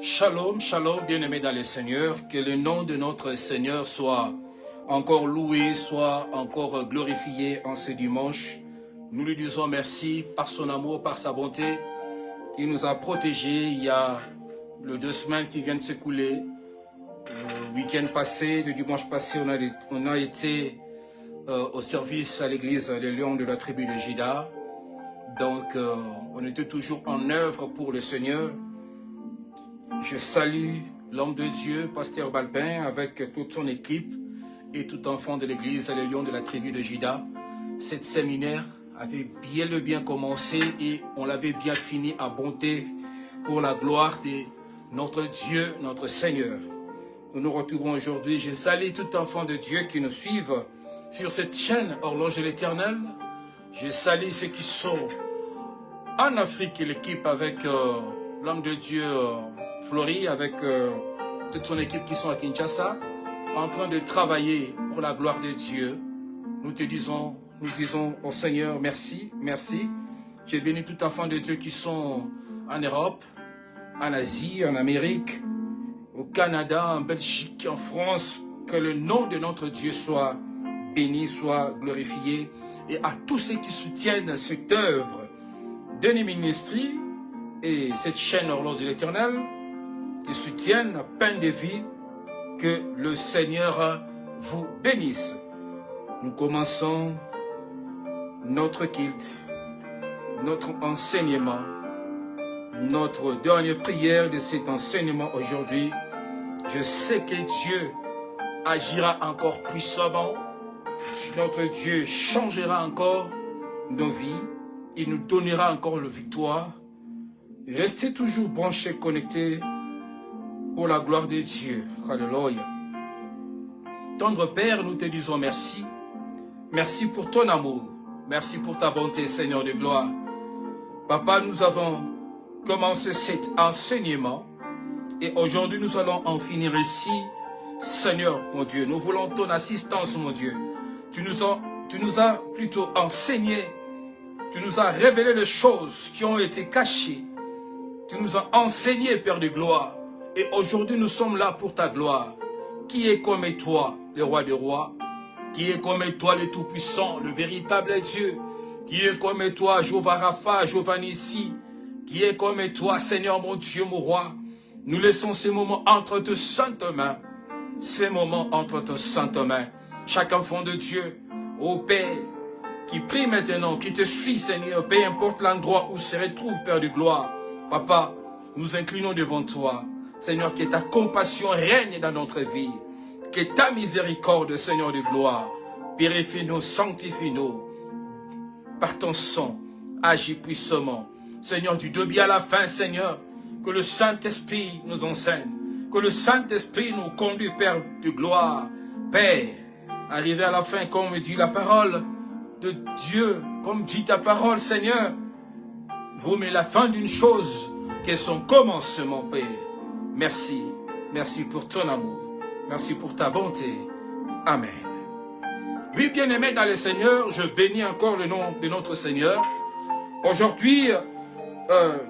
Shalom, shalom, bien-aimés dans le Seigneur, que le nom de notre Seigneur soit encore loué, soit encore glorifié en ce dimanche. Nous lui disons merci par son amour, par sa bonté. Il nous a protégés il y a les 2 semaines qui viennent de s'écouler. Le week-end passé, le dimanche passé, on a été au service à l'église des Lions de la tribu de Juda. Donc, on était toujours en œuvre pour le Seigneur. Je salue l'homme de Dieu, Pasteur Balbin, avec toute son équipe et tout enfant de l'église des Lions de la tribu de Juda. Cette séminaire avait bien commencé et on l'avait bien fini à bonté pour la gloire de notre Dieu, notre Seigneur. Nous nous retrouvons aujourd'hui. Je salue tout enfant de Dieu qui nous suivent sur cette chaîne Horloge de l'Éternel. Je salue ceux qui sont en Afrique et l'équipe avec l'homme de Dieu Flory, avec toute son équipe qui sont à Kinshasa, en train de travailler pour la gloire de Dieu. Nous disons au Seigneur merci, merci. Tu es béni tout enfant de Dieu qui sont en Europe, en Asie, en Amérique, au Canada, en Belgique, en France. Que le nom de notre Dieu soit béni, soit glorifié. Et à tous ceux qui soutiennent cette œuvre de Ministry et cette chaîne Horloge de l'Éternel, qui soutiennent à peine de vie, que le Seigneur vous bénisse. Nous commençons notre culte, notre enseignement, notre dernière prière de cet enseignement aujourd'hui. Je sais que Dieu agira encore puissamment. Notre Dieu changera encore nos vies. Il nous donnera encore la victoire. Restez toujours branchés, connectés pour la gloire de Dieu. Alléluia. Tendre Père, nous te disons merci. Merci pour ton amour. Merci pour ta bonté, Seigneur de gloire. Papa, nous avons commencé cet enseignement et aujourd'hui nous allons en finir ici. Seigneur, mon Dieu, nous voulons ton assistance, mon Dieu. Tu nous as plutôt enseigné, tu nous as révélé les choses qui ont été cachées. Tu nous as enseigné, Père de gloire. Et aujourd'hui, nous sommes là pour ta gloire. Qui est comme toi, le roi des rois? Qui est comme toi, le Tout-Puissant, le véritable Dieu? Qui est comme toi, Jéhovah Rapha, Jéhovah Nissi? Qui est comme toi, Seigneur mon Dieu, mon roi? Nous laissons ces moments entre tes saintes mains. Ces moments entre tes saintes mains. Chaque enfant de Dieu, ô Père, qui prie maintenant, qui te suit, Seigneur, peu importe l'endroit où se retrouve, Père de gloire. Papa, nous inclinons devant toi. Seigneur, que ta compassion règne dans notre vie. Que ta miséricorde, Seigneur de gloire, purifie-nous, sanctifie-nous. Par ton sang, agis puissamment. Seigneur, du début à la fin, Seigneur, que le Saint-Esprit nous enseigne. Que le Saint-Esprit nous conduise, Père de gloire. Père, arrivé à la fin, comme dit la parole de Dieu, comme dit ta parole, Seigneur, vous mettez la fin d'une chose, qu'est son commencement, Père. Merci. Merci pour ton amour. Merci pour ta bonté. Amen. Oui, bien-aimés dans le Seigneur, je bénis encore le nom de notre Seigneur. Aujourd'hui,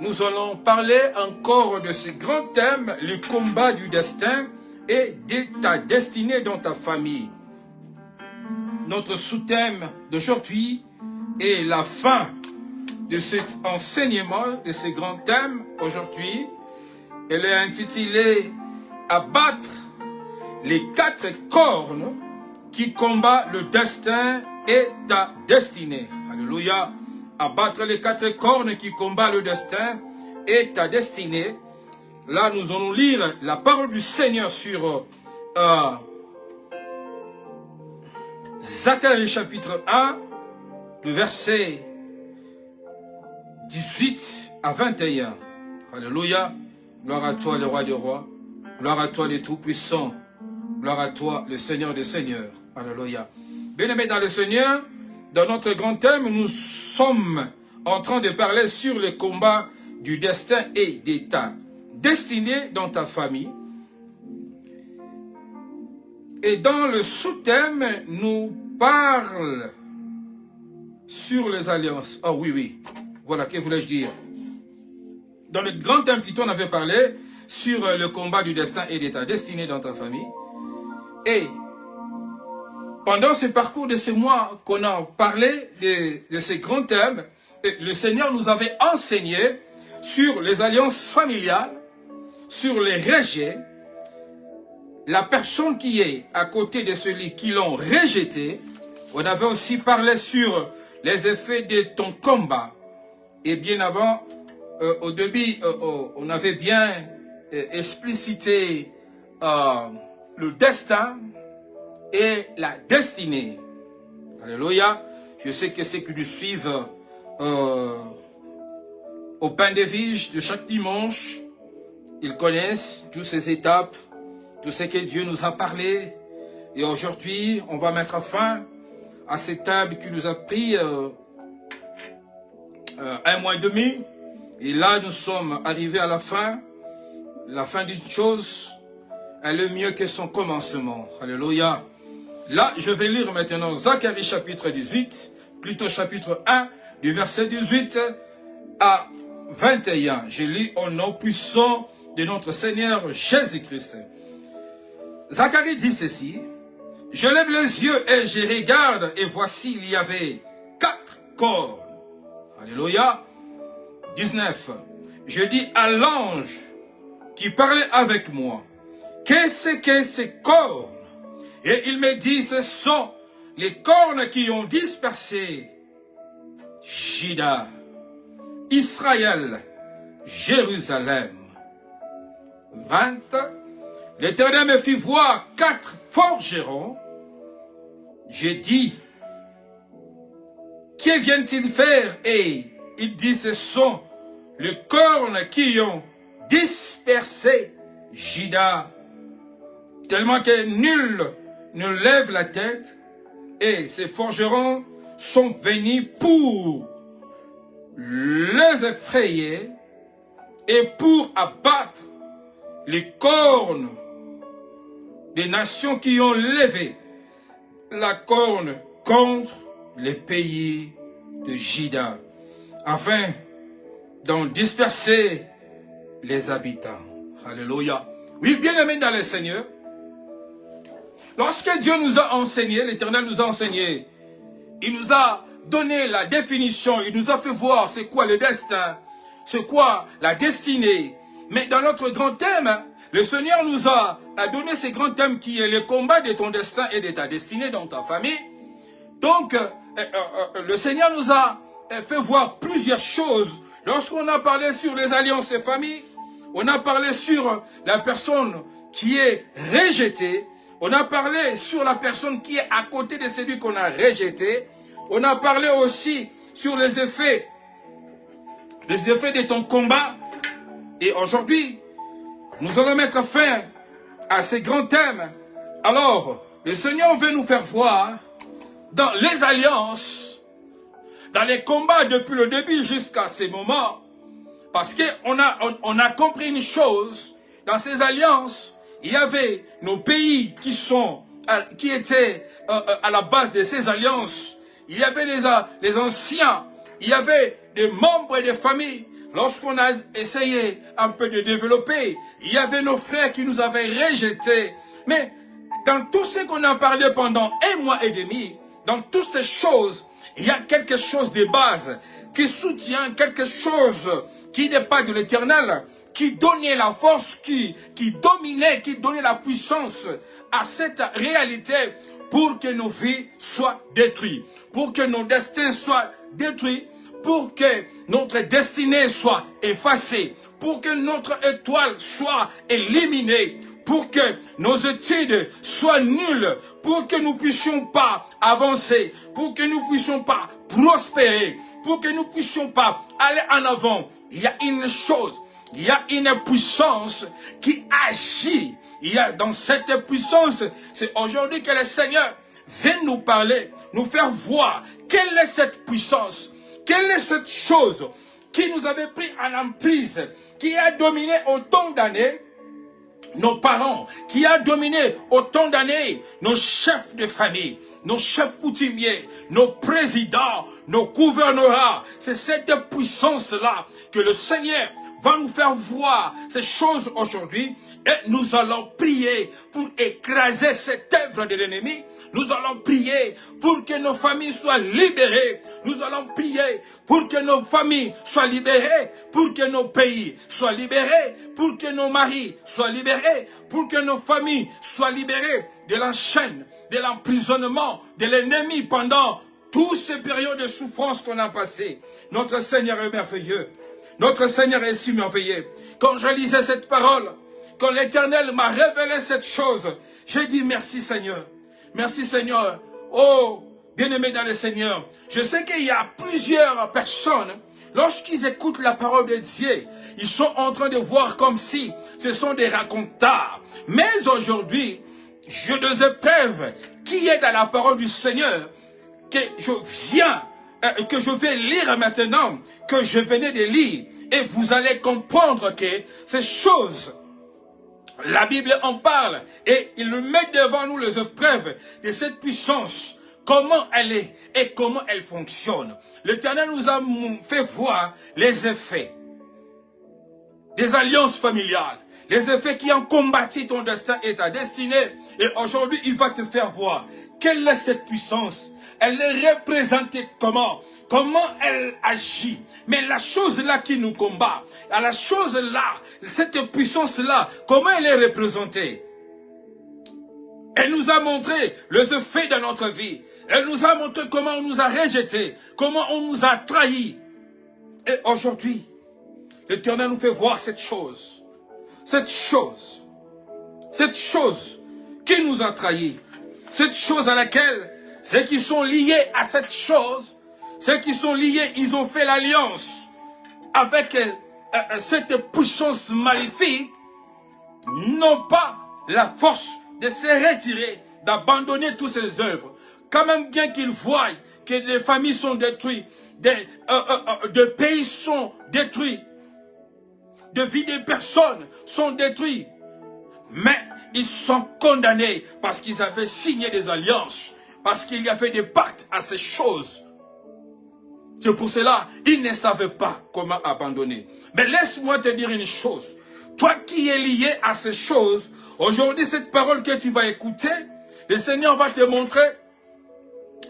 nous allons parler encore de ce grand thème, le combat du destin et de ta destinée dans ta famille. Notre sous-thème d'aujourd'hui est la fin de cet enseignement, de ce grand thème aujourd'hui. Elle est intitulée « Abattre les 4 cornes qui combattent le destin et ta destinée ». Alléluia. Abattre les 4 cornes qui combattent le destin et ta destinée. Là, nous allons lire la parole du Seigneur sur Zacharie chapitre 1, le verset 18 à 21. Alléluia. Gloire à toi, le roi des rois. Gloire à toi, le Tout-Puissant. Gloire à toi, le Seigneur des Seigneurs. Alléluia. Bien-aimés dans le Seigneur, dans notre grand thème, nous sommes en train de parler sur le combat du destin et de ta destinée dans ta famille. Et dans le sous-thème, nous parle sur les alliances. Oui. Voilà, que voulais-je dire? Dans le grand thème plutôt, on avait parlé sur le combat du destin et de ta destinée dans ta famille. Et pendant ce parcours de ces mois qu'on a parlé de ces grands thèmes, le Seigneur nous avait enseigné sur les alliances familiales, sur les rejets, la personne qui est à côté de celui qui l'ont rejeté. On avait aussi parlé sur les effets de ton combat. Et bien avant, au début, on avait bien explicité le destin et la destinée. Alléluia. Je sais que ceux qui nous suivent au pain des viges de chaque dimanche, ils connaissent toutes ces étapes, tout ce que Dieu nous a parlé. Et aujourd'hui, on va mettre fin à cette table qui nous a pris 1 mois et demi. Et là, nous sommes arrivés à la fin. La fin d'une chose, elle est mieux que son commencement. Alléluia. Là, je vais lire maintenant Zacharie chapitre 18, plutôt chapitre 1, du verset 18 à 21. Je lis au nom puissant de notre Seigneur Jésus-Christ. Zacharie dit ceci: je lève les yeux et je regarde, et voici, il y avait 4 cornes. Alléluia. 19. Je dis à l'ange qui parlait avec moi: qu'est-ce que ces cornes? Et il me dit: ce sont les cornes qui ont dispersé Juda, Israël, Jérusalem. 20. L'Éternel me fit voir 4 forgerons. J'ai dit: que viennent-ils faire? Et il dit: ce sont les cornes qui ont dispersé Juda, tellement que nul ne lève la tête. Et ces forgerons sont venus pour les effrayer et pour abattre les cornes des nations qui ont levé la corne contre les pays de Juda, afin d'en disperser les habitants. Alléluia. Oui, bien-aimés dans le Seigneur, lorsque Dieu nous a enseigné, l'Éternel nous a enseigné, il nous a donné la définition, il nous a fait voir c'est quoi le destin, c'est quoi la destinée. Mais dans notre grand thème, le Seigneur nous a donné ce grand thème qui est le combat de ton destin et de ta destinée dans ta famille. Donc, le Seigneur nous a fait voir plusieurs choses. Lorsqu'on a parlé sur les alliances de famille, on a parlé sur la personne qui est rejetée, on a parlé sur la personne qui est à côté de celui qu'on a rejeté, on a parlé aussi sur les effets de ton combat. Et aujourd'hui, nous allons mettre fin à ces grands thèmes. Alors, le Seigneur veut nous faire voir dans les alliances, dans les combats depuis le début jusqu'à ces moments, parce qu'on a compris une chose, dans ces alliances, il y avait nos pays qui étaient à la base de ces alliances, il y avait les anciens, il y avait des membres et des familles. Lorsqu'on a essayé un peu de développer, il y avait nos frères qui nous avaient rejetés. Mais dans tout ce qu'on a parlé pendant 1 mois et demi, dans toutes ces choses, il y a quelque chose de base qui soutient quelque chose qui n'est pas de l'Éternel, qui donnait la force, qui dominait, qui donnait la puissance à cette réalité pour que nos vies soient détruites, pour que nos destins soient détruits, pour que notre destinée soit effacée, pour que notre étoile soit éliminée, pour que nos études soient nulles, pour que nous puissions pas avancer, pour que nous puissions pas prospérer, pour que nous puissions pas aller en avant. Il y a une chose, il y a une puissance qui agit. Il y a dans cette puissance, c'est aujourd'hui que le Seigneur vient nous parler, nous faire voir quelle est cette puissance. Quelle est cette chose qui nous avait pris en emprise, qui a dominé autant d'années nos parents, qui a dominé autant d'années nos chefs de famille, nos chefs coutumiers, nos présidents, nos gouvernorats. C'est cette puissance-là que le Seigneur va nous faire voir ces choses aujourd'hui et nous allons prier pour écraser cette œuvre de l'ennemi. Nous allons prier pour que nos familles soient libérées. Nous allons prier pour que nos familles soient libérées, pour que nos pays soient libérés, pour que nos maris soient libérés, pour que nos familles soient libérées de la chaîne, de l'emprisonnement de l'ennemi pendant toutes ces périodes de souffrance qu'on a passées. Notre Seigneur est merveilleux. Notre Seigneur est si merveilleux. Quand je lisais cette parole, quand l'Éternel m'a révélé cette chose, j'ai dit merci Seigneur. Merci Seigneur. Oh, bien-aimés dans le Seigneur, je sais qu'il y a plusieurs personnes, lorsqu'ils écoutent la parole de Dieu, ils sont en train de voir comme si ce sont des racontars. Mais aujourd'hui, je des épreuves qui est dans la parole du Seigneur, que je vais lire maintenant, que je venais de lire, et vous allez comprendre que ces choses, la Bible en parle, et il met devant nous les épreuves de cette puissance, comment elle est et comment elle fonctionne. L'Éternel nous a fait voir les effets des alliances familiales, les effets qui ont combattu ton destin et ta destinée, et aujourd'hui il va te faire voir quelle est cette puissance. Elle est représentée comment? Comment elle agit? Mais la chose là qui nous combat, la chose là, cette puissance là, comment elle est représentée? Elle nous a montré les effets de notre vie. Elle nous a montré comment on nous a rejetés, comment on nous a trahis. Et aujourd'hui, l'Éternel nous fait voir cette chose qui nous a trahis, cette chose à laquelle ceux qui sont liés à cette chose, ceux qui sont liés, ils ont fait l'alliance avec cette puissance maléfique, n'ont pas la force de se retirer, d'abandonner toutes ces œuvres. Quand même bien qu'ils voient que les familles sont détruites, des pays sont détruits, de vies des personnes sont détruites, mais ils sont condamnés parce qu'ils avaient signé des alliances. Parce qu'il y avait des pactes à ces choses. C'est pour cela, ils ne savaient pas comment abandonner. Mais laisse-moi te dire une chose. Toi qui es lié à ces choses, aujourd'hui, cette parole que tu vas écouter, le Seigneur va te montrer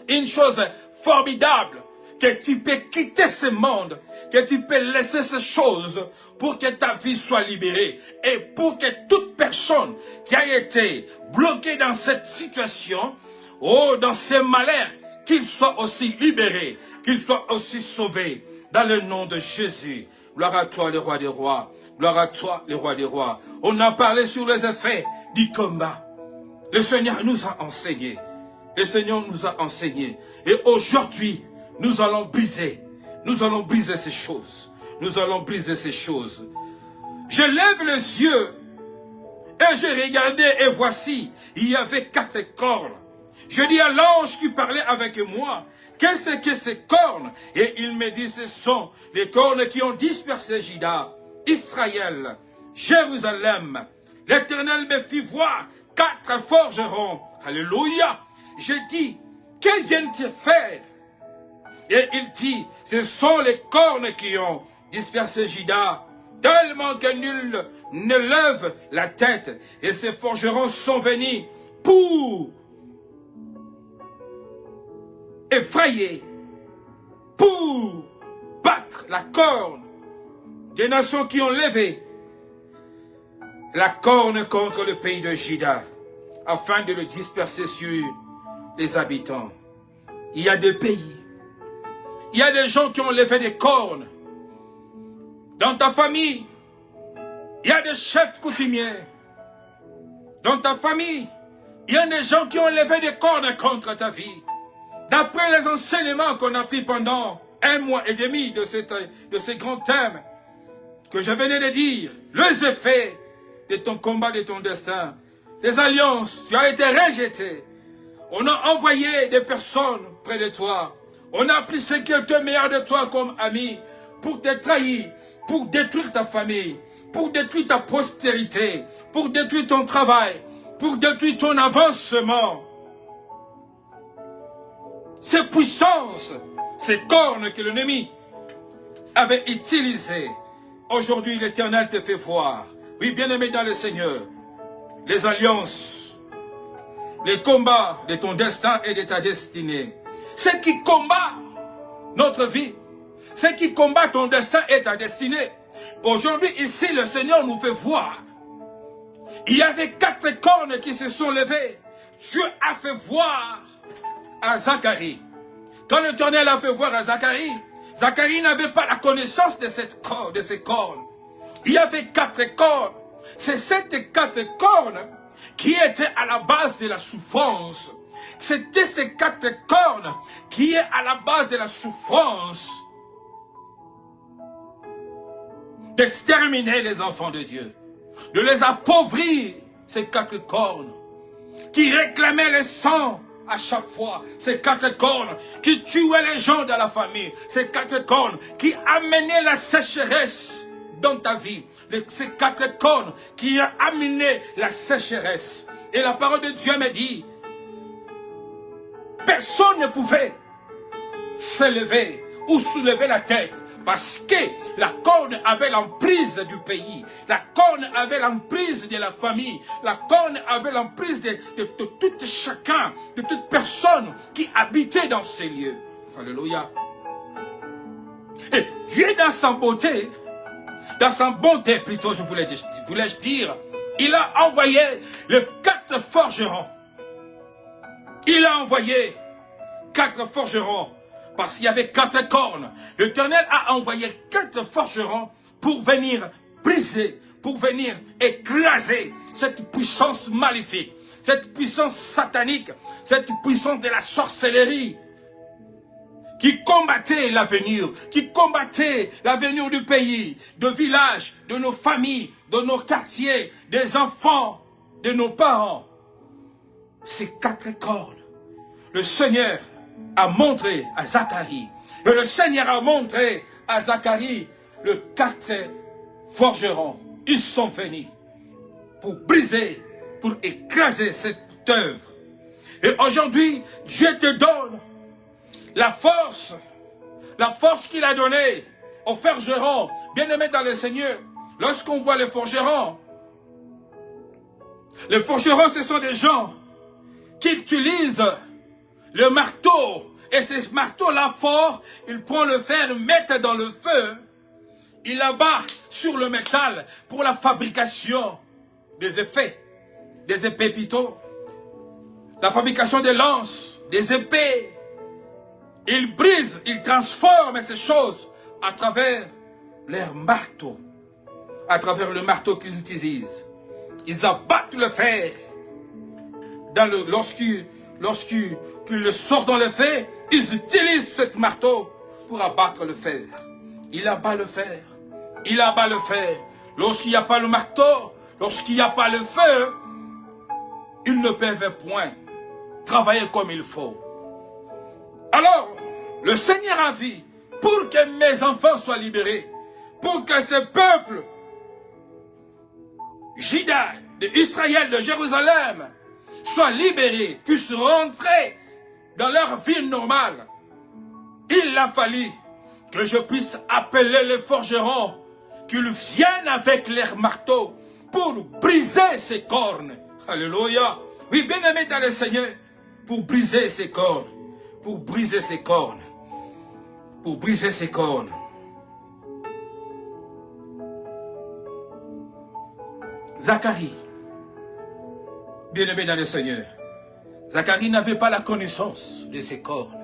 une chose formidable. Que tu peux quitter ce monde, que tu peux laisser ces choses pour que ta vie soit libérée. Et pour que toute personne qui a été bloquée dans cette situation, oh, dans ces malheurs, qu'il soit aussi libéré, qu'il soit aussi sauvé, dans le nom de Jésus. Gloire à toi, le roi des rois. Gloire à toi, le roi des rois. On a parlé sur les effets du combat. Le Seigneur nous a enseigné. Le Seigneur nous a enseigné. Et aujourd'hui, nous allons briser ces choses. Nous allons briser ces choses. Je lève les yeux et j'ai regardé et voici, il y avait 4 cornes. Je dis à l'ange qui parlait avec moi, qu'est-ce que ces cornes? Et il me dit, ce sont les cornes qui ont dispersé Juda, Israël, Jérusalem. L'Éternel me fit voir 4 forgerons. Alléluia. Je dis, que viennent-ils faire? Et il dit, ce sont les cornes qui ont dispersé Juda, tellement que nul ne lève la tête. Et ces forgerons sont venus pour effrayer, pour battre la corne des nations qui ont levé la corne contre le pays de Juda, afin de le disperser sur les habitants. Il y a des pays, il y a des gens qui ont levé des cornes. Dans ta famille, il y a des chefs coutumiers. Dans ta famille, il y a des gens qui ont levé des cornes contre ta vie. D'après les enseignements qu'on a pris pendant 1 mois et demi de ces grands thèmes que je venais de dire, les effets de ton combat, de ton destin, les alliances, tu as été rejeté. On a envoyé des personnes près de toi. On a pris ce qui était meilleur de toi comme ami pour te trahir, pour détruire ta famille, pour détruire ta postérité, pour détruire ton travail, pour détruire ton avancement. Ces puissances, ces cornes que l'ennemi avait utilisées Aujourd'hui, l'Éternel te fait voir. Oui, bien-aimé dans le Seigneur, les alliances, les combats de ton destin et de ta destinée. Ce qui combat notre vie, ce qui combat ton destin et ta destinée. Aujourd'hui, ici, le Seigneur nous fait voir. Il y avait 4 cornes qui se sont levées. Dieu a fait voir à Zacharie. Quand l'Éternel a fait voir à Zacharie, Zacharie n'avait pas la connaissance de ces cornes. Il y avait 4 cornes. C'est ces 4 cornes qui étaient à la base de la souffrance. C'était ces 4 cornes qui est à la base de la souffrance d'exterminer les enfants de Dieu, de les appauvrir, ces 4 cornes qui réclamaient le sang à chaque fois, ces 4 cornes qui tuaient les gens dans la famille, ces 4 cornes qui amenaient la sécheresse dans ta vie, ces 4 cornes qui ont amené la sécheresse. Et la parole de Dieu me dit, personne ne pouvait s'élever ou soulever la tête parce que la corne avait l'emprise du pays, la corne avait l'emprise de la famille, la corne avait l'emprise de tout chacun, de toute personne qui habitait dans ces lieux. Alléluia. Et Dieu dans sa beauté, dans sa bonté plutôt, je voulais dire, il a envoyé les 4 forgerons. Il a envoyé 4 forgerons. Parce qu'il y avait 4 cornes. L'Éternel a envoyé 4 forgerons pour venir briser, pour venir écraser cette puissance maléfique, cette puissance satanique, cette puissance de la sorcellerie qui combattait l'avenir, du pays, de villages, de nos familles, de nos quartiers, des enfants, de nos parents. Ces 4 cornes, le Seigneur a montré à Zacharie, et le Seigneur a montré à Zacharie les 4 forgerons. Ils sont venus pour briser, pour écraser cette œuvre. Et aujourd'hui, Dieu te donne la force qu'il a donnée aux forgerons. Bien-aimés dans le Seigneur, lorsqu'on voit les forgerons, ce sont des gens qui utilisent le marteau, et ce marteau-là fort, il prend le fer, met dans le feu, il abat sur le métal pour la fabrication des épées plutôt, la fabrication des lances, des épées. Il brise, il transforme ces choses à travers leur marteau, à travers le marteau qu'ils utilisent. Ils abattent le fer lorsqu'ils le sortent dans le fer, ils utilisent ce marteau pour abattre le fer. Il abat le fer. Il abat le fer. Lorsqu'il n'y a pas le marteau, lorsqu'il n'y a pas le feu, ils ne peuvent point travailler comme il faut. Alors, le Seigneur a vu, pour que mes enfants soient libérés, pour que ce peuple, Juda, d'Israël, de Jérusalem, soient libérés, puissent rentrer dans leur vie normale. Il a fallu que je puisse appeler les forgerons, qu'ils viennent avec leurs marteaux pour briser ces cornes. Alléluia. Oui, bien-aimés dans le Seigneur, pour briser ces cornes, pour briser ces cornes, pour briser ces cornes. Zacharie, bien-aimé dans le Seigneur, Zacharie n'avait pas la connaissance de ces cornes.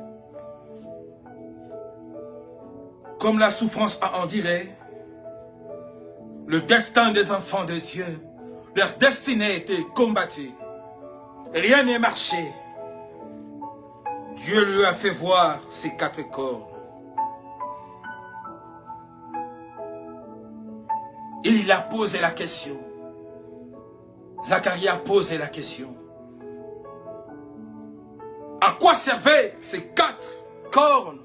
Comme la souffrance en dirait, le destin des enfants de Dieu, leur destinée était combattue. Rien n'est marché. Dieu lui a fait voir ces 4 cornes. Et il a posé la question. Zacharie a posé la question. À quoi servaient ces 4 cornes?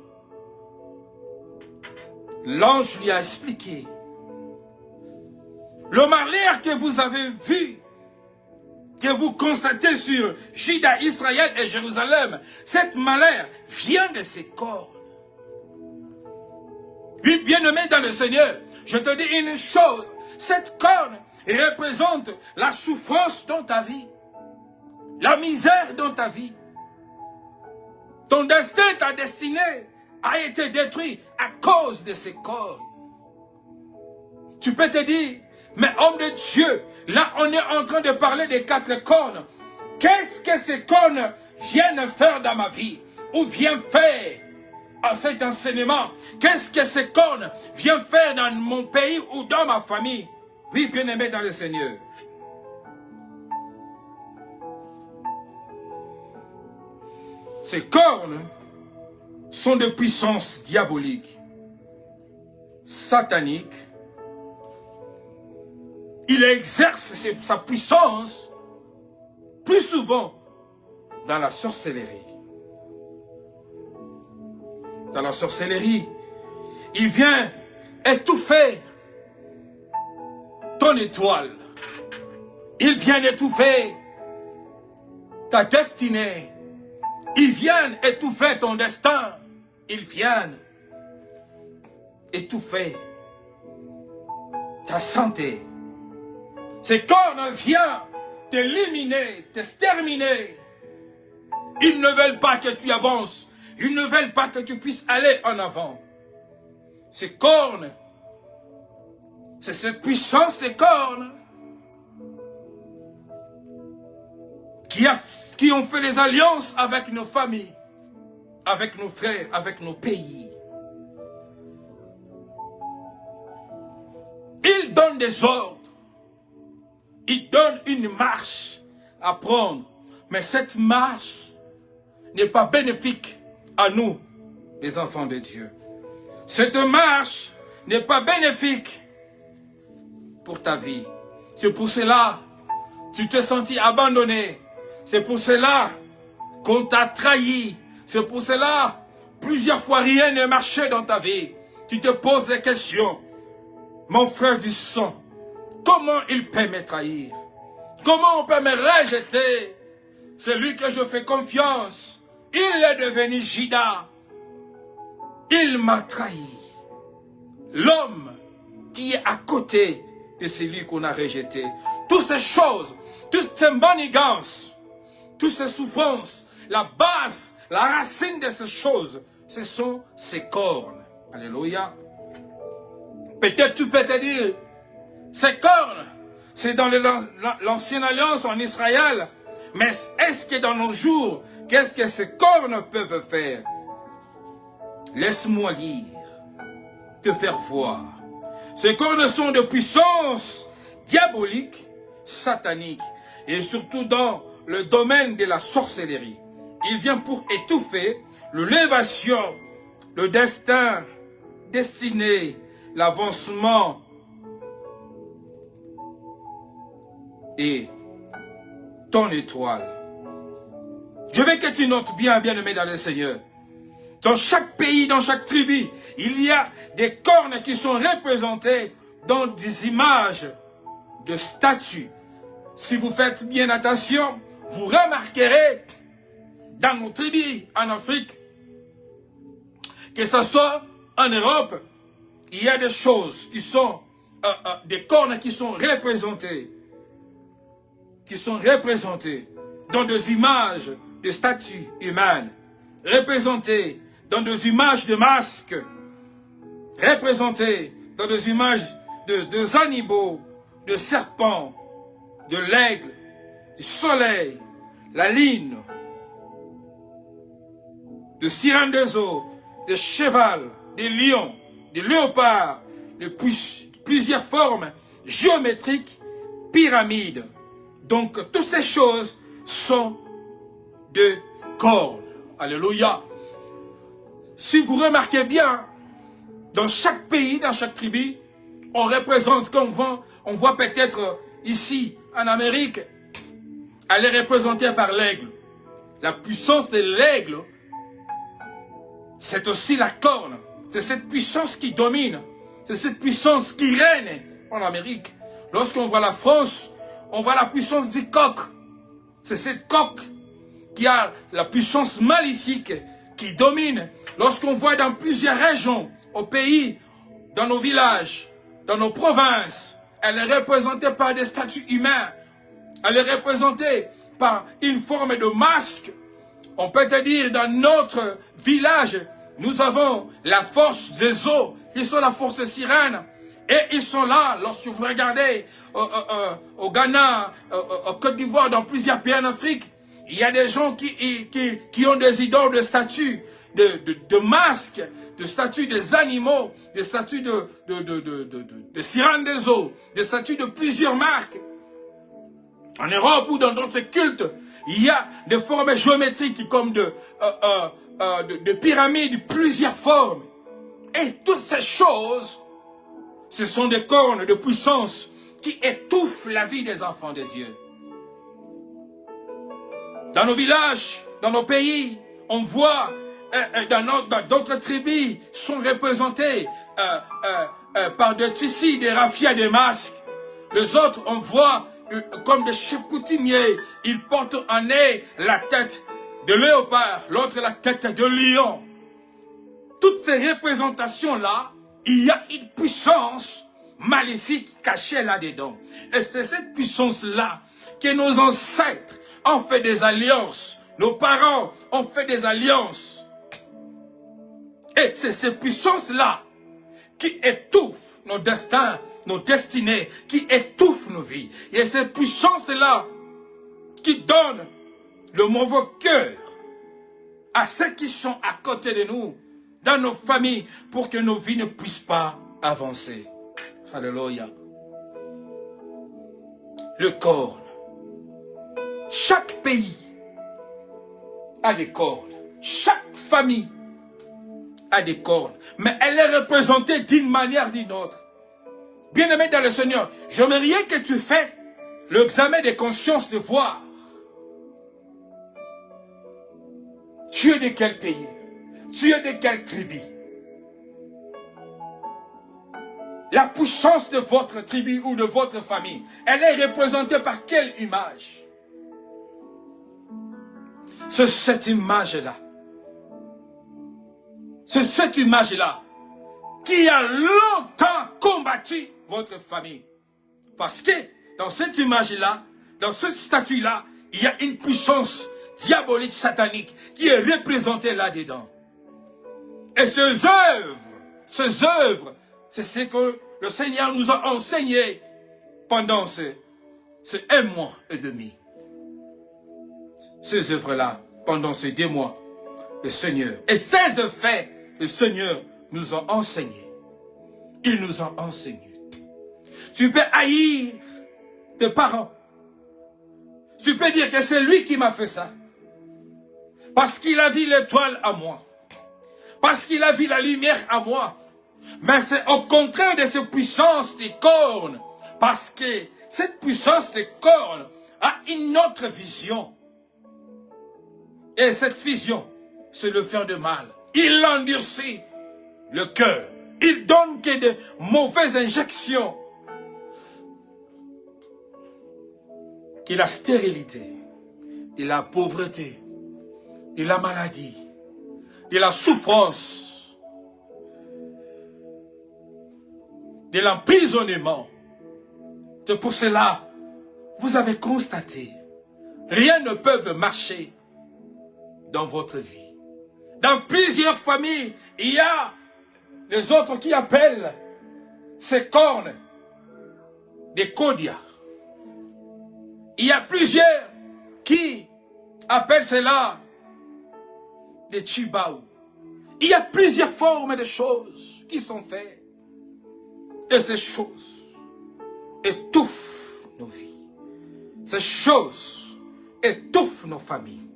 L'ange lui a expliqué. Le malheur que vous avez vu, que vous constatez sur Juda, Israël et Jérusalem, cette malheur vient de ces cornes. Oui, bien-aimés dans le Seigneur, je te dis une chose, cette corne représente la souffrance dans ta vie, la misère dans ta vie. Ton destin, ta destinée a été détruit à cause de ces cornes. Tu peux te dire, mais homme de Dieu, là on est en train de parler des 4 cornes. Qu'est-ce que ces cornes viennent faire dans ma vie? Ou viennent faire à cet enseignement? Qu'est-ce que ces cornes viennent faire dans mon pays ou dans ma famille? Oui, bien-aimé dans le Seigneur. Ces cornes sont de puissance diabolique, satanique. Il exerce sa puissance plus souvent dans la sorcellerie. Dans la sorcellerie, il vient étouffer ton étoile. Il vient étouffer ta destinée. Ils viennent étouffer ton destin. Ils viennent étouffer ta santé. Ces cornes viennent t'éliminer, t'exterminer. Ils ne veulent pas que tu avances. Ils ne veulent pas que tu puisses aller en avant. Ces cornes, c'est cette puissance des cornes qui ont fait des alliances avec nos familles, avec nos frères, avec nos pays. Ils donnent des ordres. Ils donnent une marche à prendre. Mais cette marche n'est pas bénéfique à nous, les enfants de Dieu. Cette marche n'est pas bénéfique pour ta vie. C'est pour cela que tu te sentis abandonné. C'est pour cela qu'on t'a trahi. C'est pour cela plusieurs fois rien ne marchait dans ta vie. Tu te poses des questions. Mon frère du sang, comment il peut me trahir? Comment on peut me rejeter? C'est lui que je fais confiance. Il est devenu Judas. Il m'a trahi. L'homme qui est à côté de celui qu'on a rejeté. Toutes ces choses, toutes ces manigances, toutes ces souffrances, la base, la racine de ces choses, ce sont ces cornes. Alléluia. Peut-être tu peux te dire, ces cornes, c'est dans l'ancienne alliance en Israël. Mais est-ce que dans nos jours, qu'est-ce que ces cornes peuvent faire? Laisse-moi lire, te faire voir. Ces cornes sont de puissance diabolique, satanique, et surtout dans le domaine de la sorcellerie. Il vient pour étouffer l'élévation, le destin, destiné, l'avancement et ton étoile. Je veux que tu notes bien, bien-aimé dans le Seigneur. Dans chaque pays, dans chaque tribu, il y a des cornes qui sont représentées dans des images de statues. Si vous faites bien attention, vous remarquerez dans nos tribus en Afrique, que ce soit en Europe, il y a des choses qui sont, des cornes qui sont représentées dans des images de statues humaines, représentées dans des images de masques, représentées dans des images de animaux, de serpents, de l'aigle, du soleil, la ligne, de sirène des eaux, de cheval, des lions, des léopards, de plusieurs formes géométriques, pyramides. Donc, toutes ces choses sont de cornes. Alléluia. Si vous remarquez bien, dans chaque pays, dans chaque tribu, on représente, comme on voit peut-être ici, en Amérique, elle est représentée par l'aigle. La puissance de l'aigle, c'est aussi la corne. C'est cette puissance qui domine. C'est cette puissance qui règne en Amérique. Lorsqu'on voit la France, on voit la puissance du coq. C'est cette coque qui a la puissance maléfique qui domine. Lorsqu'on voit dans plusieurs régions, au pays, dans nos villages, dans nos provinces, elle est représentée par des statues humaines. Elle est représentée par une forme de masque. On peut te dire, dans notre village, nous avons la force des eaux, qui sont la force de sirène. Et ils sont là, lorsque vous regardez au Ghana, au Côte d'Ivoire, dans plusieurs pays en Afrique, il y a des gens qui ont des idoles de statues, de masques, de statues des animaux, des statues de sirènes des eaux, des statues de plusieurs marques. En Europe ou dans d'autres cultes, il y a des formes géométriques comme de pyramides, plusieurs formes. Et toutes ces choses, ce sont des cornes de puissance qui étouffent la vie des enfants de Dieu. Dans nos villages, dans nos pays, on voit, dans d'autres tribus, sont représentés par des tissus, des raffias, des masques. Les autres, on voit comme des chefs coutumiers, ils portent en nez la tête de léopard, l'autre la tête de lion. Toutes ces représentations-là, il y a une puissance maléfique cachée là-dedans. Et c'est cette puissance-là que nos ancêtres ont fait des alliances. Nos parents ont fait des alliances. Et c'est ces puissances-là qui étouffent nos destins, nos destinées, qui étouffent nos vies. Et ces puissances-là qui donnent le mauvais cœur à ceux qui sont à côté de nous, dans nos familles, pour que nos vies ne puissent pas avancer. Alléluia. Le corne. Chaque pays a des cornes. Chaque famille a des cornes. Mais elle est représentée d'une manière ou d'une autre. Bien-aimé dans le Seigneur, j'aimerais que tu fasses l'examen de conscience de voir. Tu es de quel pays? Tu es de quelle tribu? La puissance de votre tribu ou de votre famille, elle est représentée par quelle image? C'est cette image-là. C'est cette image-là qui a longtemps combattu votre famille. Parce que dans cette image-là, dans cette statue-là, il y a une puissance diabolique, satanique, qui est représentée là-dedans. Et ces œuvres, c'est ce que le Seigneur nous a enseigné pendant ces 1 mois et demi. Ces œuvres-là, pendant ces 2 mois, le Seigneur, et ces effets, le Seigneur nous a enseigné. Il nous a enseigné. Tu peux haïr tes parents. Tu peux dire que c'est lui qui m'a fait ça. Parce qu'il a vu l'étoile à moi. Parce qu'il a vu la lumière à moi. Mais c'est au contraire de cette puissance des cornes. Parce que cette puissance des cornes a une autre vision. Et cette vision, c'est le faire de mal. Il endurcit le cœur. Il donne que de mauvaises injections. De la stérilité, de la pauvreté, de la maladie, de la souffrance, de l'emprisonnement. C'est pour cela, vous avez constaté, rien ne peut marcher dans votre vie. Dans plusieurs familles, il y a les autres qui appellent ces cornes des Kodia. Il y a plusieurs qui appellent cela des Chibaou. Il y a plusieurs formes de choses qui sont faites. Et ces choses étouffent nos vies. Ces choses étouffent nos familles.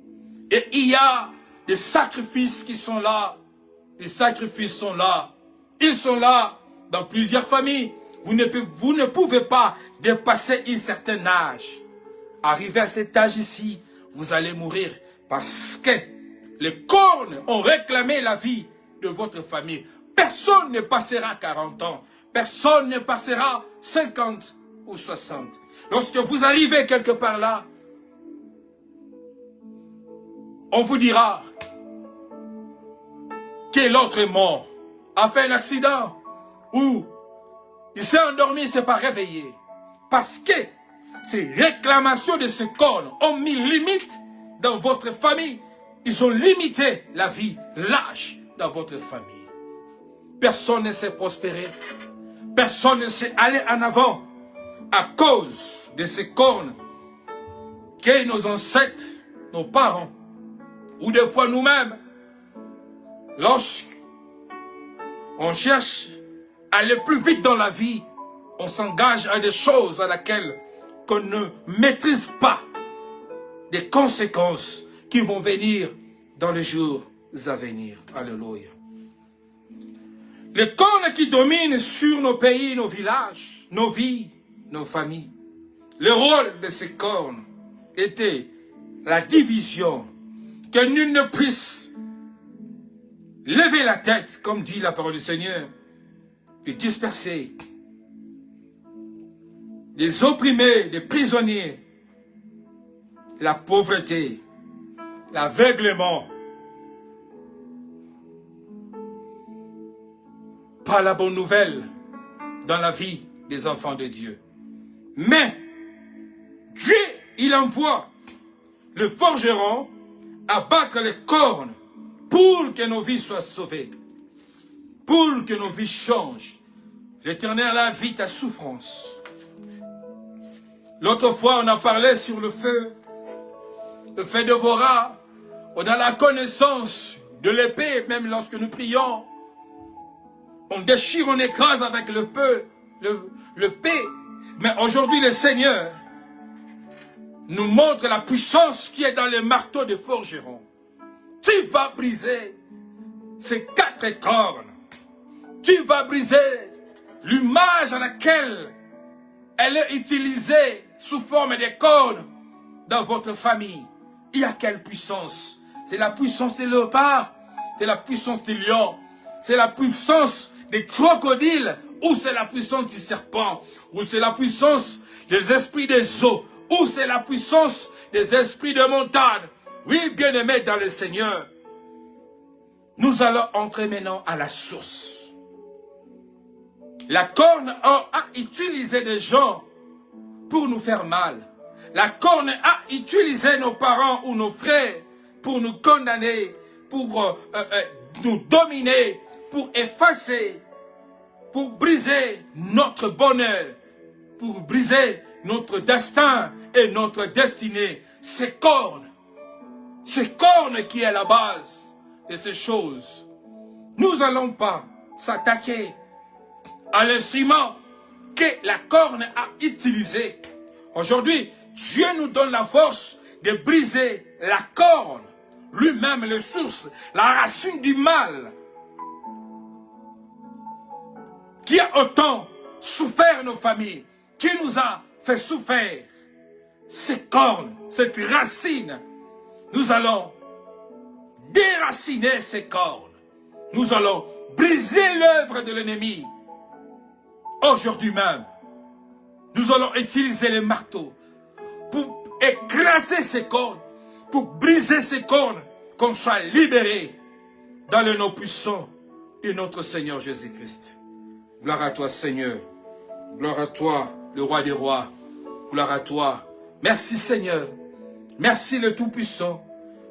Et il y a des sacrifices qui sont là. Les sacrifices sont là. Ils sont là dans plusieurs familles. Vous ne pouvez pas dépasser un certain âge. Arrivé à cet âge ici, vous allez mourir parce que les cornes ont réclamé la vie de votre famille. Personne ne passera 40 ans. Personne ne passera 50 ou 60. Lorsque vous arrivez quelque part là, on vous dira que l'autre est mort, a fait un accident ou Il s'est endormi, il ne s'est pas réveillé. Parce que ces réclamations de ce corps ont mis limite dans votre famille. Ils ont limité la vie, l'âge dans votre famille. Personne ne s'est prospéré. Personne ne s'est allé en avant à cause de ces cornes que nos ancêtres, nos parents, ou des fois nous-mêmes, lorsqu'on cherche à aller plus vite dans la vie, on s'engage à des choses à laquelle qu'on ne maîtrise pas, des conséquences qui vont venir dans les jours à venir. Alléluia. Les cornes qui dominent sur nos pays, nos villages, nos vies, nos familles. Le rôle de ces cornes était la division, que nul ne puisse lever la tête, comme dit la parole du Seigneur, et disperser les opprimés, les prisonniers, la pauvreté, l'aveuglement, pas la bonne nouvelle dans la vie des enfants de Dieu. Mais Dieu, il envoie le forgeron abattre les cornes pour que nos vies soient sauvées, pour que nos vies changent. L'Éternel a vu ta souffrance. L'autre fois, on a parlé sur le feu dévorant. On a la connaissance de l'épée, même lorsque nous prions. On déchire, on écrase avec le paix. Mais aujourd'hui, le Seigneur nous montre la puissance qui est dans les marteaux de forgeron. Tu vas briser ces 4 cornes. Tu vas briser l'image à laquelle elle est utilisée sous forme de cornes dans votre famille. Il y a quelle puissance? C'est la puissance des léopards, c'est la puissance des lions, c'est la puissance des crocodiles, ou c'est la puissance du serpent, ou c'est la puissance des esprits des eaux, ou c'est la puissance des esprits de montagne. Oui, bien-aimés dans le Seigneur, nous allons entrer maintenant à la source. La corne a utilisé des gens pour nous faire mal. La corne a utilisé nos parents ou nos frères pour nous condamner, pour nous dominer, pour effacer, pour briser notre bonheur, pour briser notre destin et notre destinée. Ces cornes qui est à la base de ces choses. Nous n'allons pas s'attaquer à l'instrument que la corne a utilisé. Aujourd'hui, Dieu nous donne la force de briser la corne, lui-même le source, la racine du mal, qui a autant souffert nos familles, qui nous a fait souffrir. Ces cornes, cette racine, nous allons déraciner ces cornes. Nous allons briser l'œuvre de l'ennemi. Aujourd'hui même, nous allons utiliser les marteaux pour écraser ces cornes, pour briser ces cornes, qu'on soit libérés dans le nom puissant de notre Seigneur Jésus-Christ. Gloire à toi, Seigneur. Gloire à toi, le roi des rois. Gloire à toi. Merci, Seigneur. Merci, le Tout-Puissant.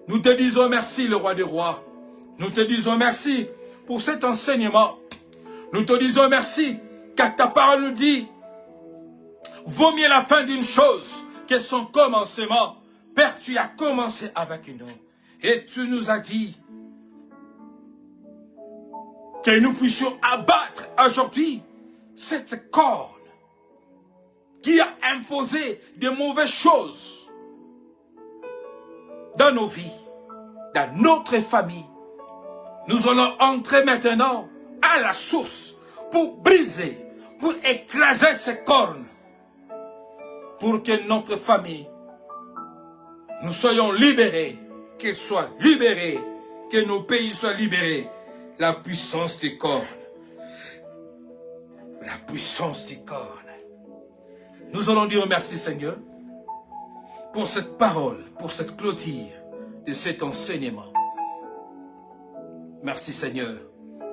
Nous te disons merci, le roi des rois. Nous te disons merci pour cet enseignement. Nous te disons merci, car ta parole nous dit, vaut mieux la fin d'une chose que son commencement. Père, tu as commencé avec nous. Et tu nous as dit que nous puissions abattre aujourd'hui cette corne qui a imposé de mauvaises choses dans nos vies, dans notre famille. Nous allons entrer maintenant à la source pour briser, pour écraser ces cornes, pour que notre famille, nous soyons libérés, qu'elle soit libérée, que nos pays soient libérés. La puissance des cornes. La puissance des cornes. Nous allons dire merci, Seigneur, pour cette parole, pour cette clôture de cet enseignement. Merci, Seigneur.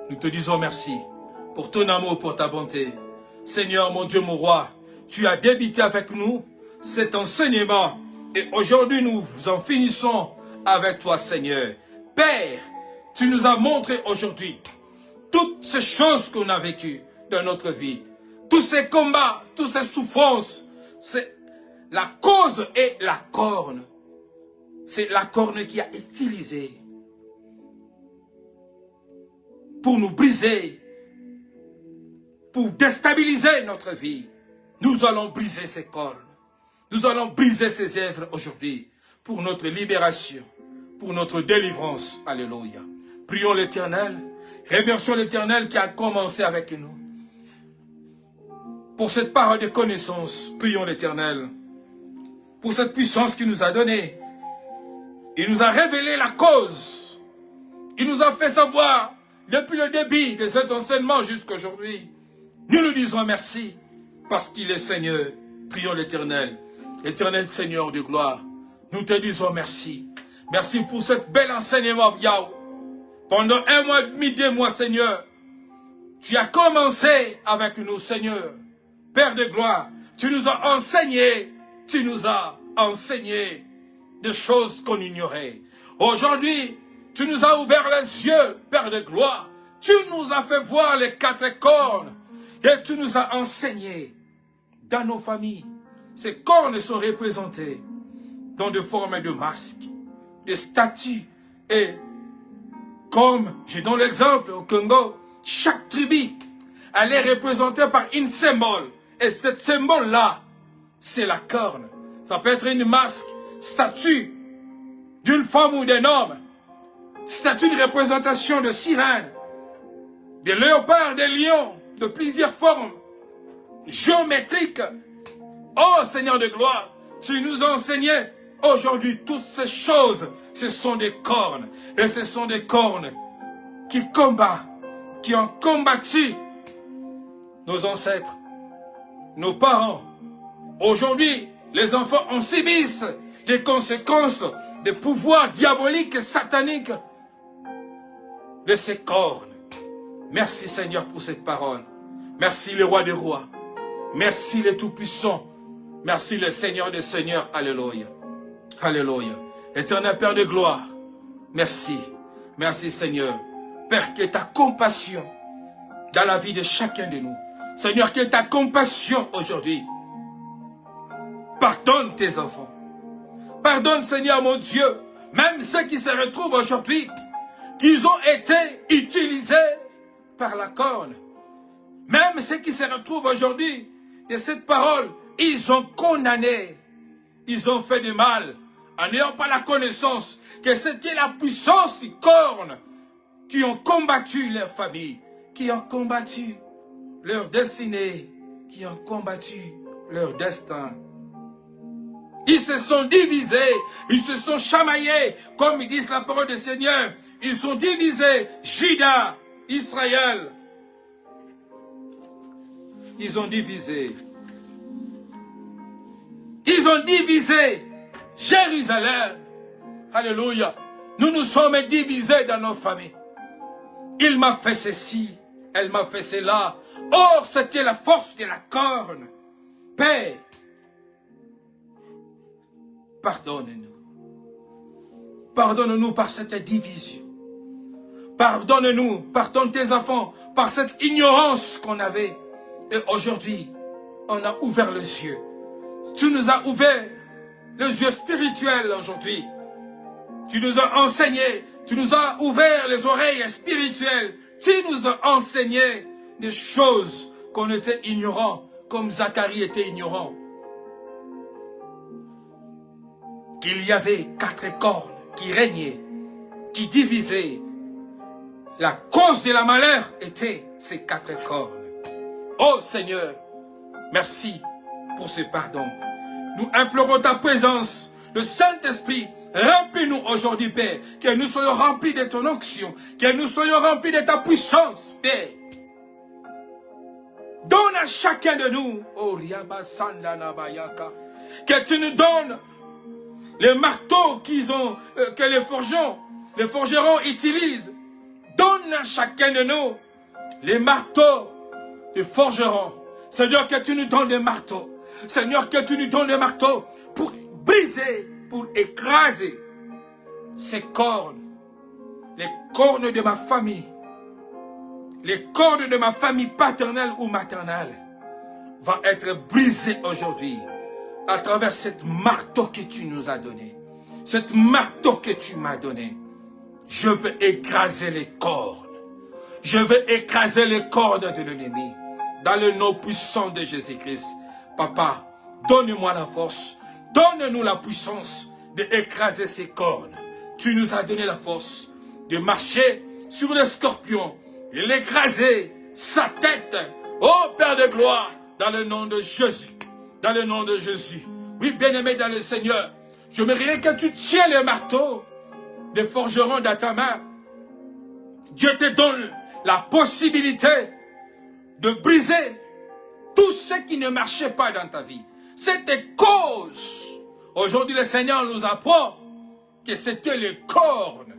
Nous te disons merci pour ton amour, pour ta bonté. Seigneur, mon Dieu, mon roi, tu as débuté avec nous cet enseignement. Et aujourd'hui, nous en finissons avec toi, Seigneur. Père, tu nous as montré aujourd'hui toutes ces choses qu'on a vécues dans notre vie. Tous ces combats, toutes ces souffrances. C'est la cause est la corne. C'est la corne qui a utilisé pour nous briser, pour déstabiliser notre vie. Nous allons briser ces cornes. Nous allons briser ces œuvres aujourd'hui pour notre libération, pour notre délivrance. Alléluia. Prions l'Éternel. Remercions l'Éternel qui a commencé avec nous. Pour cette parole de connaissance, prions l'Éternel. Pour cette puissance qu'il nous a donnée. Il nous a révélé la cause. Il nous a fait savoir, depuis le début de cet enseignement jusqu'à aujourd'hui, nous lui disons merci, parce qu'il est Seigneur. Prions l'Éternel. Éternel Seigneur de gloire, nous te disons merci. Merci pour ce bel enseignement, Yahweh. Pendant 1 mois et demi, 2 mois, Seigneur, tu as commencé avec nous, Seigneur. Père de gloire, tu nous as enseigné des choses qu'on ignorait. Aujourd'hui, tu nous as ouvert les yeux, Père de gloire. Tu nous as fait voir les 4 cornes et tu nous as enseigné dans nos familles. Ces cornes sont représentées dans des formes de masques, de statues. Et comme je donne l'exemple au Congo, chaque tribu, elle est représentée par une symbole. Et cette symbole-là, c'est la corne. Ça peut être une masque, statue d'une femme ou d'un homme. Statue de représentation de sirènes, de léopards, de lions, de plusieurs formes géométriques. Oh Seigneur de gloire, tu nous as enseigné aujourd'hui toutes ces choses. Ce sont des cornes. Et ce sont des cornes qui combattent, qui ont combattu nos ancêtres, nos parents. Aujourd'hui, les enfants en subissent des conséquences des pouvoirs diaboliques et sataniques de ces cornes. Merci Seigneur pour cette parole. Merci le roi des rois. Merci le Tout-Puissant. Merci le Seigneur des Seigneurs. Alléluia. Alléluia. Éternel Père de gloire. Merci. Merci Seigneur. Père, que ta compassion dans la vie de chacun de nous. Seigneur, que ta compassion aujourd'hui. Pardonne tes enfants. Pardonne Seigneur mon Dieu. Même ceux qui se retrouvent aujourd'hui, qu'ils ont été utilisés par la corne. Même ceux qui se retrouvent aujourd'hui de cette parole, ils ont condamné. Ils ont fait du mal en n'ayant pas la connaissance que c'était la puissance du corne qui ont combattu leur famille, qui ont combattu leur destinée, qui ont combattu leur destin. Ils se sont divisés, ils se sont chamaillés, comme ils disent la parole du Seigneur. Ils sont divisés, Juda, Israël. Ils ont divisé. Ils ont divisé Jérusalem. Alléluia. Nous nous sommes divisés dans nos familles. Il m'a fait ceci, elle m'a fait cela. Or, c'était la force de la corne. Père, pardonne-nous. Pardonne-nous par cette division. Pardonne-nous, pardonne tes enfants, par cette ignorance qu'on avait. Et aujourd'hui, on a ouvert les yeux. Tu nous as ouvert les yeux spirituels aujourd'hui. Tu nous as enseigné, tu nous as ouvert les oreilles spirituelles. Tu nous as enseigné des choses qu'on était ignorants, comme Zacharie était ignorant. Qu'il y avait 4 cornes qui régnaient, qui divisaient. La cause de la malheur était ces 4 cornes. Oh Seigneur, merci pour ce pardon. Nous implorons ta présence, le Saint-Esprit. Remplis-nous aujourd'hui, Père, que nous soyons remplis de ton onction, que nous soyons remplis de ta puissance, Père. Donne à chacun de nous, oh, que tu nous donnes les marteaux que les forgerons utilisent. Donne à chacun de nous les marteaux des forgerons, Seigneur, que tu nous donnes le marteau. Seigneur, que tu nous donnes le marteau pour briser, pour écraser ces cornes, les cornes de ma famille, les cornes de ma famille paternelle ou maternelle vont être brisées aujourd'hui à travers cette marteau que tu nous as donné. Cette marteau que tu m'as donné. Je veux écraser les cornes. Je veux écraser les cornes de l'ennemi. Dans le nom puissant de Jésus-Christ. Papa, donne-moi la force. Donne-nous la puissance d'écraser ces cornes. Tu nous as donné la force de marcher sur le scorpion et l'écraser, sa tête. Oh Père de gloire, dans le nom de Jésus. Dans le nom de Jésus. Oui, bien-aimé dans le Seigneur, j'aimerais que tu tiens le marteau des forgerons dans ta main. Dieu te donne la possibilité de briser tout ce qui ne marchait pas dans ta vie. C'était cause. Aujourd'hui, le Seigneur nous apprend que c'était les cornes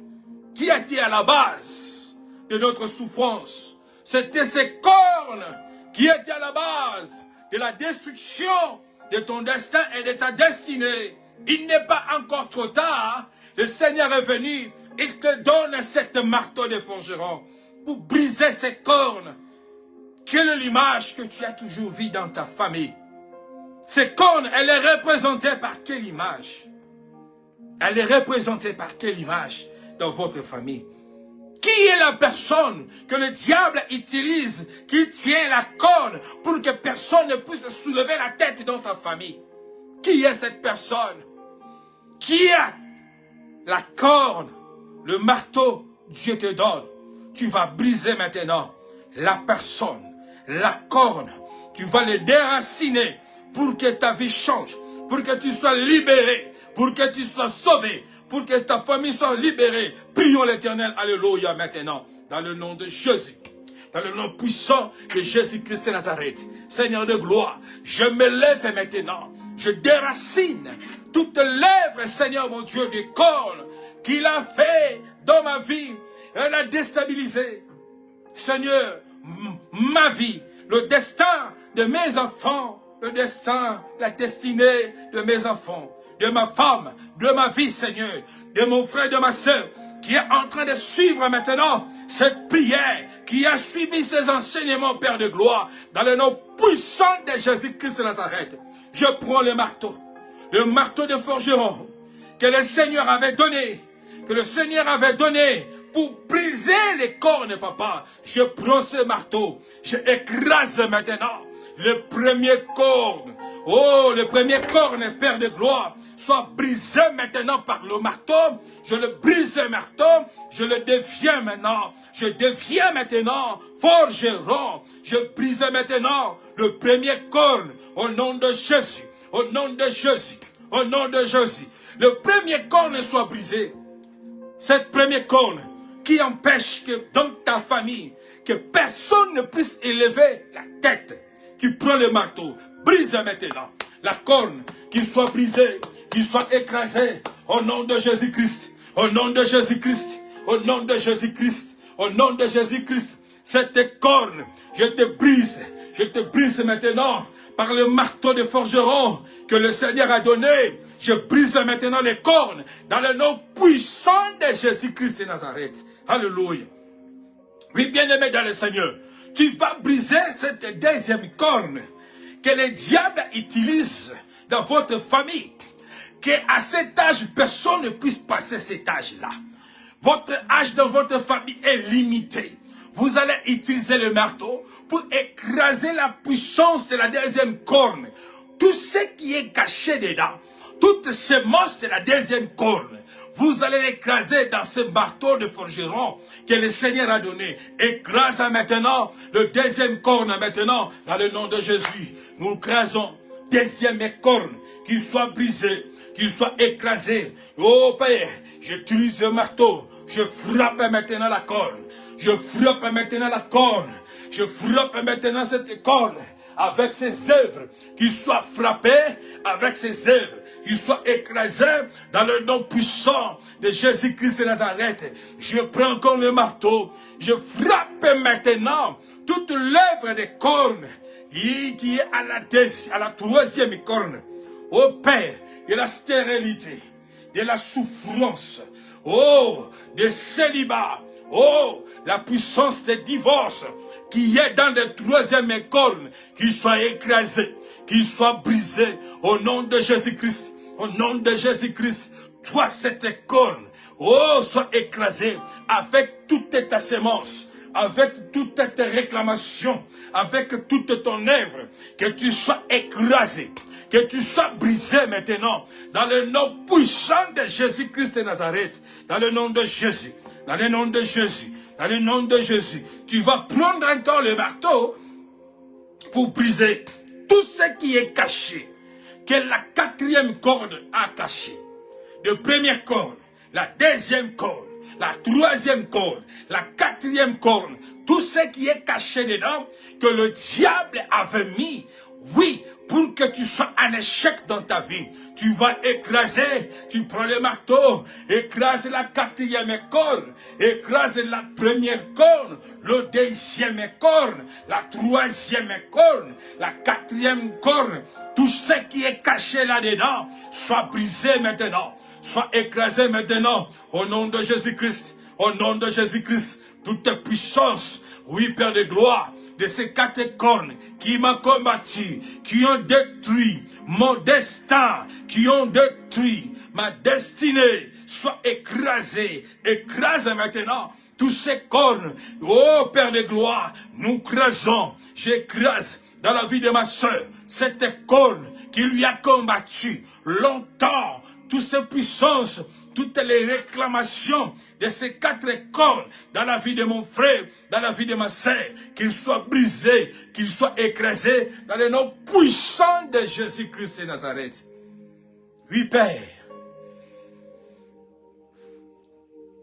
qui étaient à la base de notre souffrance. C'était ces cornes qui étaient à la base de la destruction de ton destin et de ta destinée. Il n'est pas encore trop tard. Le Seigneur est venu. Il te donne cette marteau de forgeron pour briser ces cornes. Quelle est l'image que tu as toujours vue dans ta famille? Ces cornes, elle est représentée par quelle image? Elle est représentée par quelle image dans votre famille? Qui est la personne que le diable utilise, qui tient la corne pour que personne ne puisse soulever la tête dans ta famille? Qui est cette personne? Qui a la corne, le marteau, Dieu te donne? Tu vas briser maintenant la personne, la corne. Tu vas le déraciner pour que ta vie change, pour que tu sois libéré, pour que tu sois sauvé, pour que ta famille soit libérée. Prions l'Éternel, alléluia, maintenant, dans le nom de Jésus, dans le nom puissant de Jésus-Christ de Nazareth. Seigneur de gloire, je me lève maintenant, je déracine toute lèvre, Seigneur mon Dieu, des cornes qu'il a fait dans ma vie. Elle a déstabilisé, Seigneur, ma vie, le destin de mes enfants, le destin, la destinée de mes enfants, de ma femme, de ma vie, Seigneur, de mon frère, de ma soeur, qui est en train de suivre maintenant cette prière, qui a suivi ces enseignements, Père de gloire, dans le nom puissant de Jésus-Christ de Nazareth. Je prends le marteau de forgeron que le Seigneur avait donné, pour briser les cornes, papa. Je prends ce marteau, je écrase maintenant le premier corne. Oh, le premier corne, Père de gloire, soit brisé maintenant par le marteau. Je le brise le marteau, je le deviens maintenant. Je deviens maintenant forgeron. Je brise maintenant le premier corne au nom de Jésus. Au nom de Jésus. Au nom de Jésus. Le premier corne soit brisé. Cette première corne qui empêche que dans ta famille, que personne ne puisse élever la tête. Tu prends le marteau, brise maintenant la corne, qu'il soit brisé, qu'il soit écrasé, au nom de Jésus-Christ, au nom de Jésus-Christ, au nom de Jésus-Christ, au nom de Jésus-Christ. Cette corne, je te brise maintenant par le marteau de forgeron que le Seigneur a donné. Je brise maintenant les cornes dans le nom puissant de Jésus-Christ de Nazareth. Alléluia. Oui, bien-aimé dans le Seigneur, tu vas briser cette deuxième corne que le diable utilise dans votre famille. Qu'à cet âge, personne ne puisse passer cet âge-là. Votre âge dans votre famille est limité. Vous allez utiliser le marteau pour écraser la puissance de la deuxième corne. Tout ce qui est caché dedans, toutes ces monstres de la deuxième corne, vous allez l'écraser dans ce marteau de forgeron que le Seigneur a donné. Écrase maintenant le deuxième corne maintenant dans le nom de Jésus. Nous écrasons deuxième corne, qu'il soit brisé, qu'il soit écrasé. Oh Père, j'utilise le marteau, je frappe maintenant la corne. Je frappe maintenant la corne. Je frappe maintenant cette corne avec ses œuvres. Qu'il soit frappé avec ses œuvres. Qu'il soit écrasé dans le nom puissant de Jésus-Christ de Nazareth. Je prends encore le marteau. Je frappe maintenant toute l'œuvre des cornes qui est à la troisième corne. Ô Père, de la stérilité, de la souffrance, oh, des célibats, oh, la puissance des divorces qui est dans les troisième cornes, qu'il soit écrasé, qu'il soit brisé au nom de Jésus-Christ, au nom de Jésus-Christ. Toi, cette corne, oh, sois écrasé avec toute ta sémence, avec toute ta réclamation, avec toute ton œuvre, que tu sois écrasé, que tu sois brisé maintenant, dans le nom puissant de Jésus-Christ de Nazareth, dans le nom de Jésus, dans le nom de Jésus, dans le nom de Jésus. Tu vas prendre encore le marteau pour briser tout ce qui est caché, que la quatrième corde a caché. La première corde, la deuxième corde, la troisième corde, la quatrième corde, tout ce qui est caché dedans, que le diable avait mis, oui, pour que tu sois un échec dans ta vie. Tu vas écraser, tu prends le marteau, écrase la quatrième corne, écrase la première corne, le deuxième corne, la troisième corne, la quatrième corne, tout ce qui est caché là-dedans, soit brisé maintenant, soit écrasé maintenant, au nom de Jésus-Christ, au nom de Jésus-Christ, toute puissance, oui, Père de gloire, de ces quatre cornes qui m'ont combattu, qui ont détruit mon destin, qui ont détruit ma destinée, soit écrasée, écrase maintenant tous ces cornes. Oh Père de gloire, nous crasons, j'écrase dans la vie de ma soeur, cette corne qui lui a combattu longtemps, toutes ces puissances, toutes les réclamations de ces quatre cornes dans la vie de mon frère, dans la vie de ma sœur, qu'ils soient brisés, qu'ils soient écrasés dans le nom puissant de Jésus-Christ de Nazareth. Oui, Père,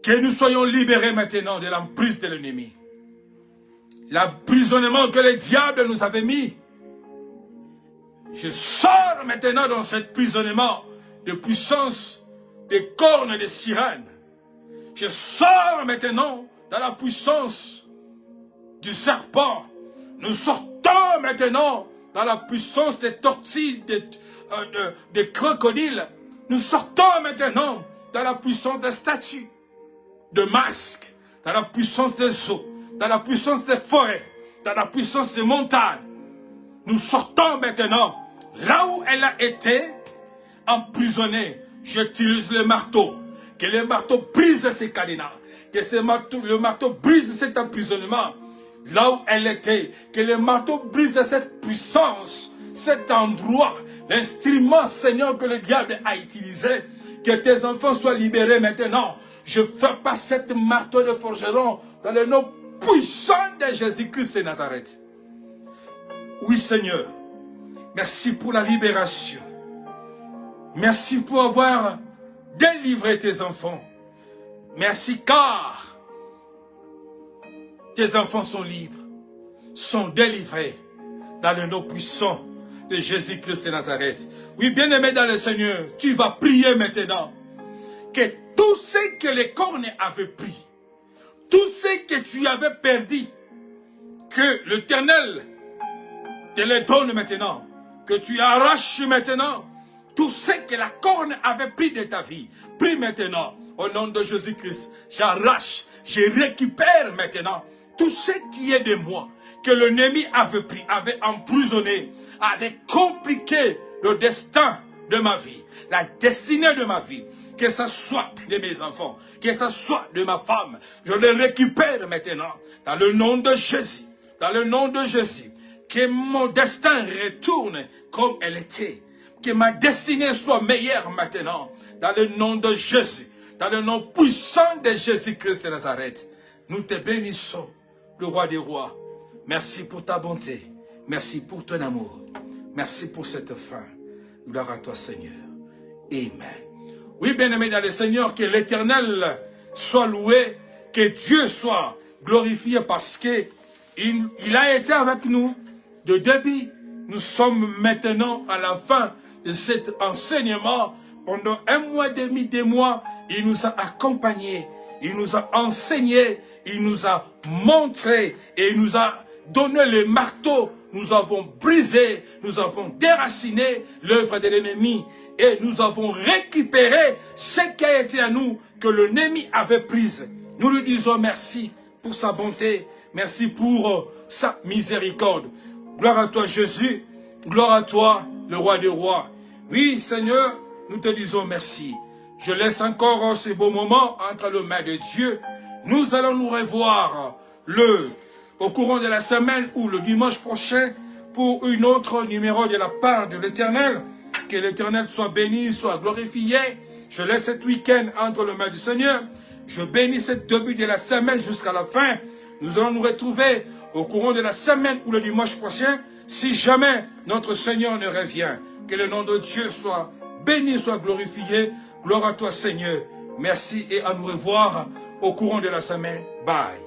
que nous soyons libérés maintenant de l'emprise de l'ennemi. L'emprisonnement que le diable nous avait mis. Je sors maintenant dans cet emprisonnement de puissance des cornes de sirène. Je sors maintenant dans la puissance du serpent. Nous sortons maintenant dans la puissance des tortues, des crocodiles. Nous sortons maintenant dans la puissance des statues, de masques, dans la puissance des eaux, dans la puissance des forêts, dans la puissance des montagnes. Nous sortons maintenant là où elle a été emprisonnée. J'utilise le marteau. Que le marteau brise ces cadenas. Que le marteau brise cet emprisonnement. Là où elle était. Que le marteau brise cette puissance. Cet endroit. L'instrument, Seigneur, que le diable a utilisé. Que tes enfants soient libérés maintenant. Je frappe pas cette marteau de forgeron. Dans le nom puissant de Jésus-Christ de Nazareth. Oui, Seigneur. Merci pour la libération. Merci pour avoir délivré tes enfants. Merci car tes enfants sont libres, sont délivrés dans le nom puissant de Jésus-Christ de Nazareth. Oui, bien-aimé dans le Seigneur, tu vas prier maintenant que tout ce que les cornes avaient pris, tout ce que tu avais perdu, que l'Éternel te les donne maintenant, que tu arraches maintenant, tout ce que la corne avait pris de ta vie, pris maintenant, au nom de Jésus-Christ, j'arrache, je récupère maintenant tout ce qui est de moi, que l'ennemi avait pris, avait emprisonné, avait compliqué le destin de ma vie, la destinée de ma vie, que ce soit de mes enfants, que ce soit de ma femme, je le récupère maintenant, dans le nom de Jésus, dans le nom de Jésus, que mon destin retourne comme elle était. Que ma destinée soit meilleure maintenant. Dans le nom de Jésus. Dans le nom puissant de Jésus-Christ de Nazareth. Nous te bénissons, le roi des rois. Merci pour ta bonté. Merci pour ton amour. Merci pour cette fin. Gloire à toi, Seigneur. Amen. Oui, bien-aimé dans le Seigneur, que l'Éternel soit loué. Que Dieu soit glorifié parce que il a été avec nous de début. Nous sommes maintenant à la fin de cet enseignement. Pendant 1 mois et demi, 2 mois, il nous a accompagnés, il nous a enseigné, il nous a montré et il nous a donné le marteau nous avons brisé, nous avons déraciné l'œuvre de l'ennemi et nous avons récupéré ce qui a été à nous, que l'ennemi avait prise. Nous lui disons merci pour sa bonté, merci pour sa miséricorde. Gloire à toi Jésus, gloire à toi le roi des rois. Oui Seigneur, nous te disons merci. Je laisse encore ce beau moment entre les mains de Dieu. Nous allons nous revoir au courant de la semaine ou le dimanche prochain pour une autre numéro de la part de l'Éternel. Que l'Éternel soit béni, soit glorifié. Je laisse cet week-end entre les mains du Seigneur. Je bénis ce début de la semaine jusqu'à la fin. Nous allons nous retrouver au courant de la semaine ou le dimanche prochain, si jamais notre Seigneur ne revient. Que le nom de Dieu soit béni, soit glorifié. Gloire à toi Seigneur. Merci et à nous revoir au courant de la semaine. Bye.